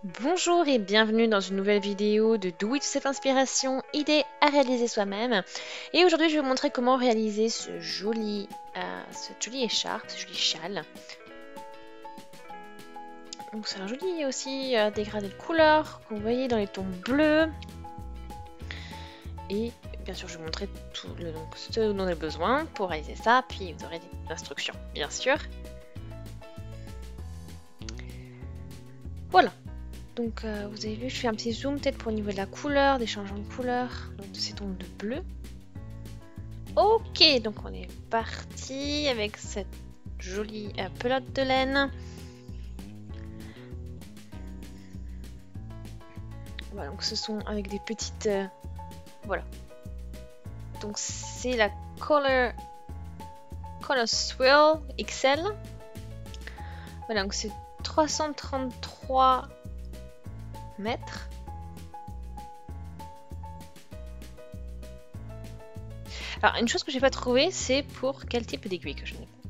Bonjour et bienvenue dans une nouvelle vidéo de Do It Self Inspiration, idée à réaliser soi-même. Et aujourd'hui je vais vous montrer comment réaliser cette jolie écharpe, ce joli châle. Donc c'est un joli aussi dégradé de couleurs que vous voyez dans les tons bleus. Et bien sûr je vais vous montrer ce dont on a besoin pour réaliser ça, puis vous aurez des instructions bien sûr. Voilà. Donc vous avez vu, je fais un petit zoom peut-être pour le niveau de la couleur, des changements de couleur, donc de ces tons de bleu. Ok, donc on est parti avec cette jolie pelote de laine. Voilà, donc ce sont avec des petites... voilà. Donc c'est la Color Swirl XL. Voilà, donc c'est 333 mètres. Alors, une chose que j'ai pas trouvé, c'est pour quel type d'aiguille que je n'ai pas.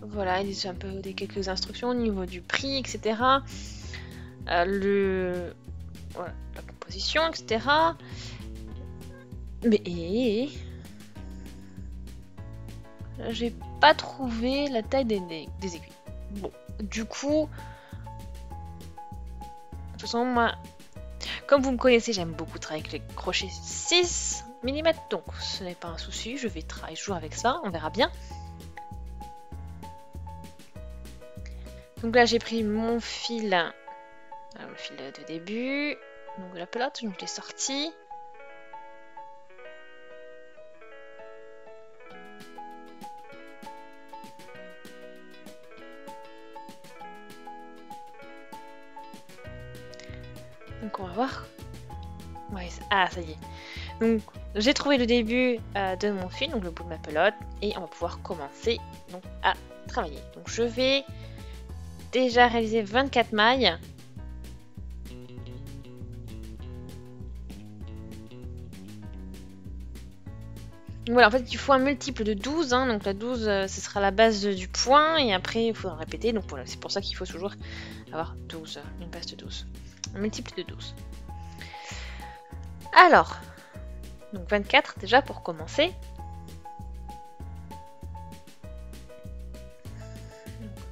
Voilà, il y a un peu quelques instructions au niveau du prix, etc. Voilà, la composition, etc. Mais j'ai pas trouvé la taille des aiguilles. Bon, du coup, de toute façon, moi, comme vous me connaissez, j'aime beaucoup travailler avec les crochets 6 mm, donc ce n'est pas un souci, je vais travailler toujours avec ça, on verra bien. Donc là, j'ai pris mon fil, le fil de début, donc la pelote, donc je l'ai sorti. Donc on va voir. Ouais, ah, ça y est. Donc j'ai trouvé le début de mon fil, donc le bout de ma pelote, et on va pouvoir commencer donc, à travailler. Donc je vais déjà réaliser 24 mailles. Donc voilà, en fait il faut un multiple de 12, hein, donc la 12 ce sera la base du point, et après il faudra répéter, donc voilà, c'est pour ça qu'il faut toujours avoir 12, une base de 12, un multiple de 12. Alors, donc 24 déjà pour commencer.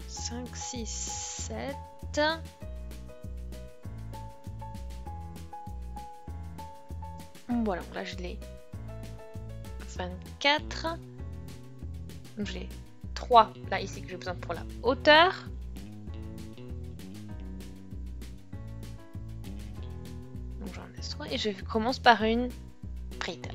5, 6, 7. Voilà, là je l'ai 24. Donc j'ai 3 là ici que j'ai besoin pour la hauteur. Donc j'en laisse 3 et je commence par une bride.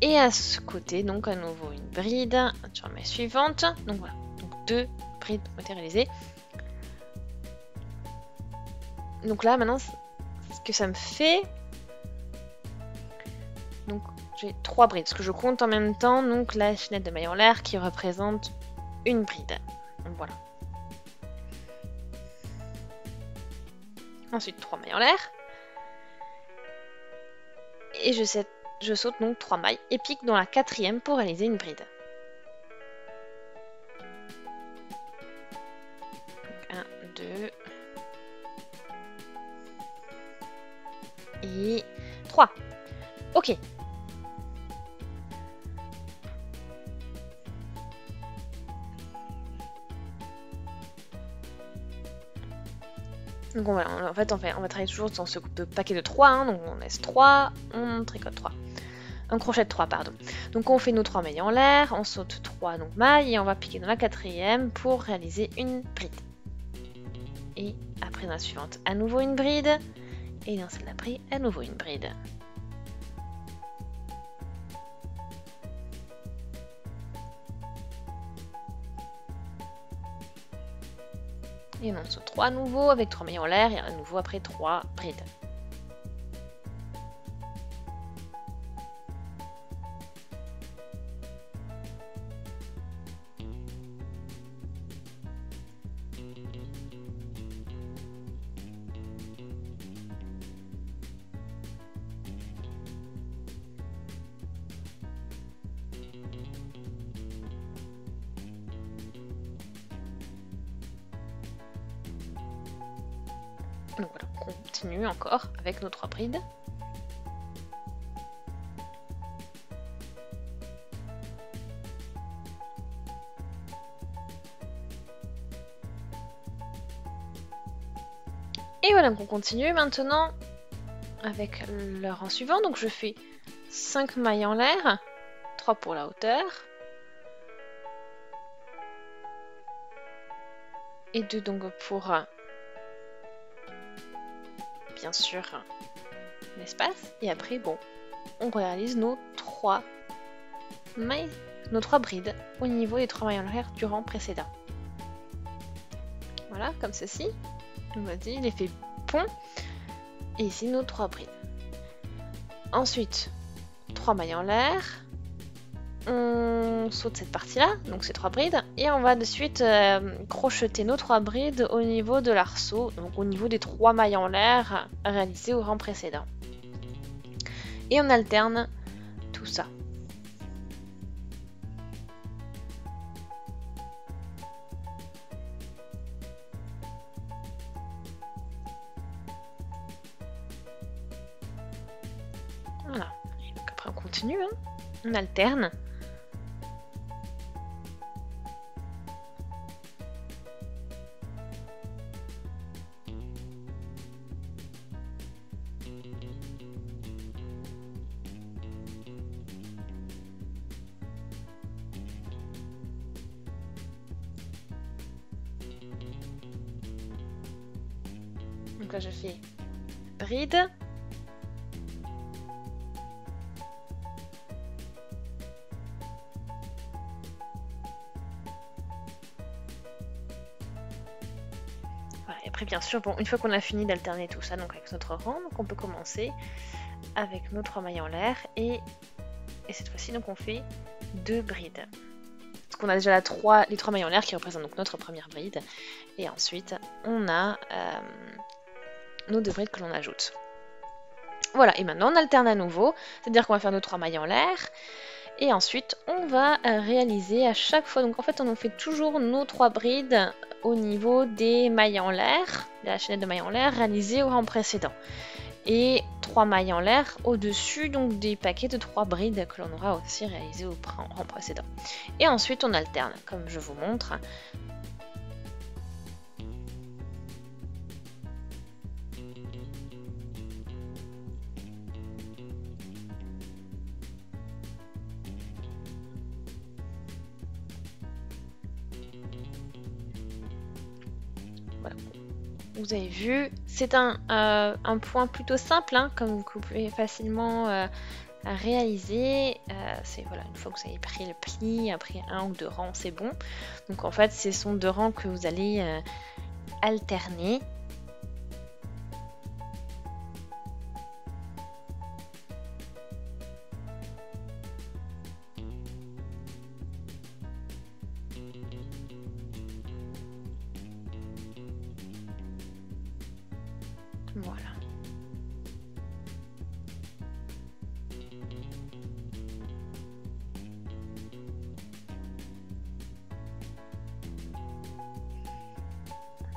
Et à ce côté, donc à nouveau une bride sur la maille suivante. Donc voilà, donc 2 brides ont été réalisées. Donc là maintenant, ce que ça me fait, donc j'ai 3 brides, parce que je compte en même temps donc la chaînette de maille en l'air qui représente une bride. Donc voilà. Ensuite 3 mailles en l'air. Et je saute donc 3 mailles et pique dans la 4e pour réaliser une bride. 1, 2 et 3. Ok. Donc voilà, en fait on va travailler toujours dans ce paquet de 3, hein, donc on laisse 3, on tricote 3. Un crochet de 3, pardon. Donc on fait nos 3 mailles en l'air, on saute 3 donc, mailles et on va piquer dans la 4e pour réaliser une bride. Et après dans la suivante, à nouveau une bride. Et dans celle d'après, à nouveau une bride. Et on saute 3 à nouveau avec 3 mailles en l'air et à nouveau après 3 brides. Donc voilà, on continue encore avec nos 3 brides. Et voilà, donc on continue maintenant avec le rang suivant. Donc je fais 5 mailles en l'air, 3 pour la hauteur. Et 2 donc pour, bien sûr, l'espace. Et après, bon, on réalise nos 3 mailles, nos 3 brides au niveau des 3 mailles en l'air du rang précédent. Voilà, comme ceci. On va dire l'effet pont. Et ici, nos 3 brides. Ensuite, 3 mailles en l'air. On saute cette partie-là, donc ces 3 brides. Et on va de suite crocheter nos 3 brides au niveau de l'arceau, donc au niveau des 3 mailles en l'air réalisées au rang précédent. Et on alterne tout ça. Voilà. Et donc après on continue, hein. On alterne. Donc là je fais bride. Voilà, et après bien sûr, bon, une fois qu'on a fini d'alterner tout ça donc avec notre rang, donc on peut commencer avec nos 3 mailles en l'air et cette fois-ci donc on fait 2 brides. Parce qu'on a déjà les 3 mailles en l'air qui représentent donc notre première bride. Et ensuite, on a nos 2 brides que l'on ajoute. Voilà, et maintenant on alterne à nouveau. C'est-à-dire qu'on va faire nos 3 mailles en l'air. Et ensuite, on va réaliser à chaque fois. Donc en fait, on fait toujours nos 3 brides au niveau des mailles en l'air, de la chaînette de mailles en l'air réalisées au rang précédent. Et 3 mailles en l'air au-dessus donc des paquets de 3 brides que l'on aura aussi réalisés au rang précédent. Et ensuite on alterne, comme je vous montre. Voilà. Vous avez vu, c'est un point plutôt simple, hein, comme vous pouvez facilement réaliser. C'est voilà, une fois que vous avez pris le pli, après 1 ou 2 rangs, c'est bon. Donc en fait, ce sont 2 rangs que vous allez alterner. Voilà.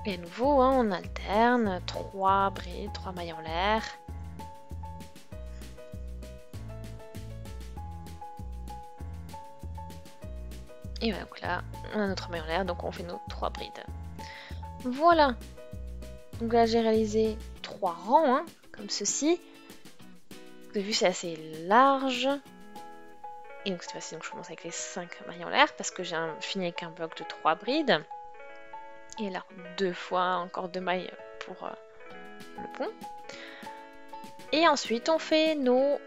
Et à nouveau, hein, on alterne 3 brides, 3 mailles en l'air. Et voilà, donc là, on a notre maille en l'air, donc on fait nos 3 brides. Voilà. Donc là, j'ai réalisé 3 rangs, hein, comme ceci. Vous avez vu, c'est assez large. Et donc cette fois-ci, je commence avec les 5 mailles en l'air parce que j'ai fini avec un bloc de 3 brides. Et là, 2 fois encore 2 mailles pour le pont. Et ensuite, on fait nos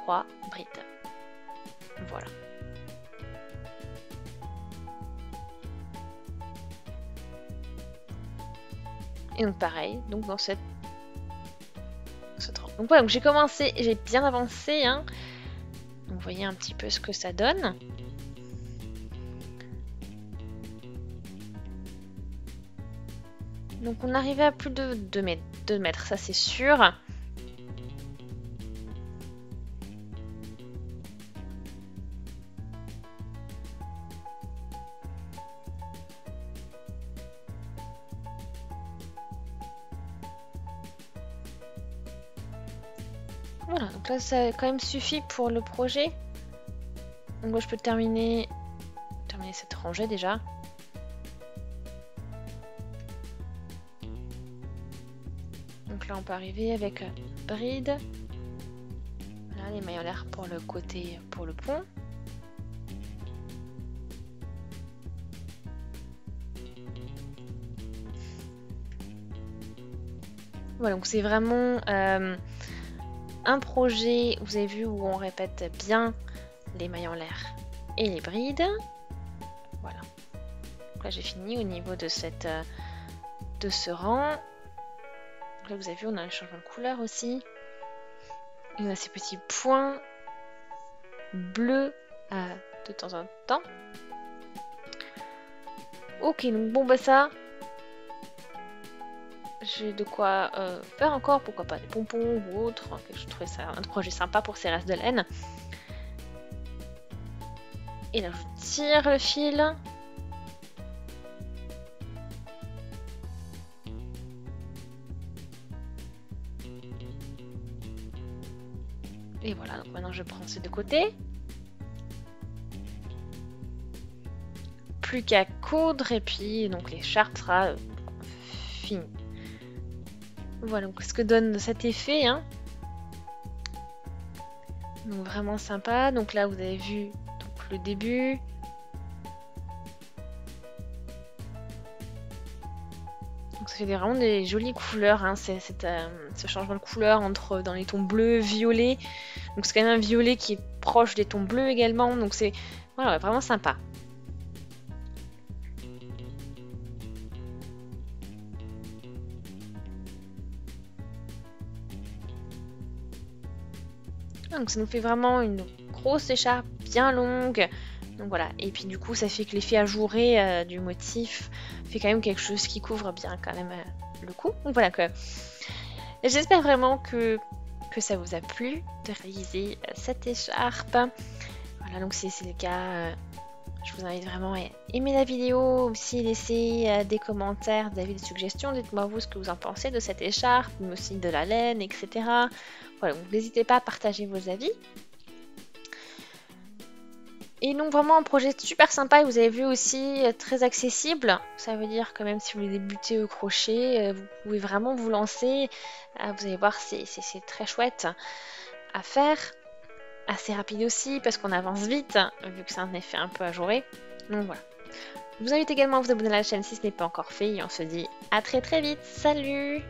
3 brides. Voilà. Et donc pareil, donc dans cette rang. Donc voilà, donc j'ai commencé, j'ai bien avancé, hein. Donc vous voyez un petit peu ce que ça donne. Donc on arrivait à plus de 2 mètres, ça c'est sûr. Voilà, donc là ça quand même suffit pour le projet. Donc moi je peux terminer cette rangée déjà. Donc là on peut arriver avec bride. Voilà, les mailles en l'air pour le côté, pour le pont. Voilà, donc c'est vraiment un projet, vous avez vu, où on répète bien les mailles en l'air et les brides. Voilà. Donc là j'ai fini au niveau de ce rang. Donc là vous avez vu, on a un changement de couleur aussi. Et on a ces petits points bleus de temps en temps. Ok, donc bon bah ça, j'ai de quoi faire encore, pourquoi pas des pompons ou autre. Je trouvais ça un projet sympa pour ces restes de laine. Et là je tire le fil. Et voilà, donc maintenant je prends ces deux côtés. Plus qu'à coudre et puis donc l'écharpe sera finie. Voilà donc ce que donne cet effet. Hein. Donc vraiment sympa. Donc là vous avez vu donc, le début. Donc ça fait vraiment des jolies couleurs. Hein. Ce changement de couleur dans les tons bleus, violets. Donc c'est quand même un violet qui est proche des tons bleus également. Donc c'est voilà, vraiment sympa. Donc ça nous fait vraiment une grosse écharpe bien longue. Donc voilà, et puis du coup ça fait que l'effet ajouré du motif fait quand même quelque chose qui couvre bien quand même le coup. Donc voilà que j'espère vraiment que ça vous a plu de réaliser cette écharpe. Voilà, donc si c'est le cas, je vous invite vraiment à aimer la vidéo, aussi laisser des commentaires, des avis, des suggestions. Dites-moi vous ce que vous en pensez de cette écharpe, mais aussi de la laine, etc. Voilà, donc n'hésitez pas à partager vos avis. Et donc vraiment un projet super sympa et vous avez vu aussi très accessible. Ça veut dire que même si vous voulez débuter au crochet, vous pouvez vraiment vous lancer. Vous allez voir, c'est très chouette à faire. Assez rapide aussi parce qu'on avance vite vu que c'est un effet un peu ajouré. Donc voilà. Je vous invite également à vous abonner à la chaîne si ce n'est pas encore fait et on se dit à très vite. Salut!